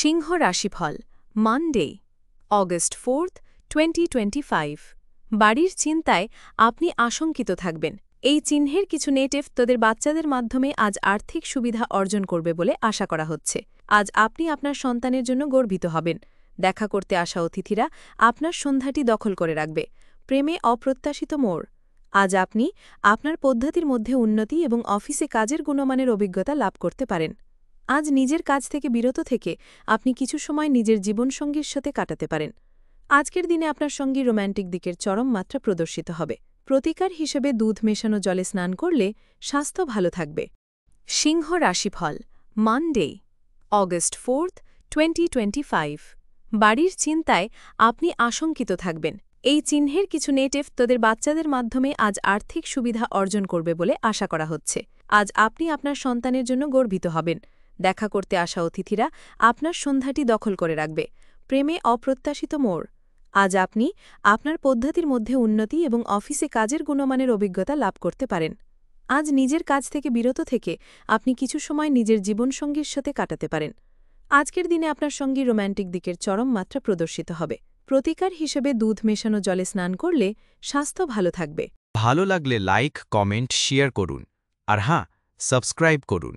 সিংহ রাশিফল Monday August 4, 2025 বাড়ির চিন্তায় আপনি আশঙ্কিত থাকবেন। এই চিহ্নের কিছু নেটিভ তাদের বাচ্চাদের মাধ্যমে আজ আর্থিক সুবিধা অর্জন করবে বলে আশা করা হচ্ছে। আজ আপনি আপনার সন্তানের জন্য গর্বিত হবেন। দেখা করতে আসা অতিথিরা আপনার সন্ধ্যাটি দখল করে রাখবে। প্রেমে অপ্রত্যাশিত মোড়। আজ আপনি আপনার পদ্ধতির মধ্যে উন্নতি এবং অফিসে কাজের গুণমানের অভিজ্ঞতা লাভ করতে পারেন। আজ নিজের কাজ থেকে বিরত থেকে আপনি কিছু সময় নিজের জীবনসঙ্গীর সাথে কাটাতে পারেন। আজকের দিনে আপনার সঙ্গী রোম্যান্টিক দিকের চরম মাত্রা প্রদর্শিত হবে। প্রতিকার হিসেবে দুধ মেশানো জলে স্নান করলে স্বাস্থ্য ভালো থাকবে। সিংহ রাশিফল মানডে অগস্ট 4, 2025 বাড়ির চিন্তায় আপনি আশঙ্কিত থাকবেন। এই চিহ্নের কিছু নেটিভ তাদের বাচ্চাদের মাধ্যমে আজ আর্থিক সুবিধা অর্জন করবে বলে আশা করা হচ্ছে। আজ আপনি আপনার সন্তানের জন্য গর্বিত হবেন। দেখা করতে আসা অতিথিরা আপনার সন্ধ্যাটি দখল করে রাখবে। প্রেমে অপ্রত্যাশিত মোড়। আজ আপনি আপনার পদ্ধতির মধ্যে উন্নতি এবং অফিসে কাজের গুণমানের অভিজ্ঞতা লাভ করতে পারেন। আজ নিজের কাজ থেকে বিরত থেকে আপনি কিছু সময় নিজের জীবনসঙ্গীর সাথে কাটাতে পারেন। আজকের দিনে আপনার সঙ্গী রোম্যান্টিক দিকের চরম মাত্রা প্রদর্শিত হবে। প্রতিকার হিসেবে দুধ মেশানো জলে স্নান করলে স্বাস্থ্য ভালো থাকবে। ভালো লাগলে লাইক, কমেন্ট, শেয়ার করুন। আর হ্যাঁ, সাবস্ক্রাইব করুন।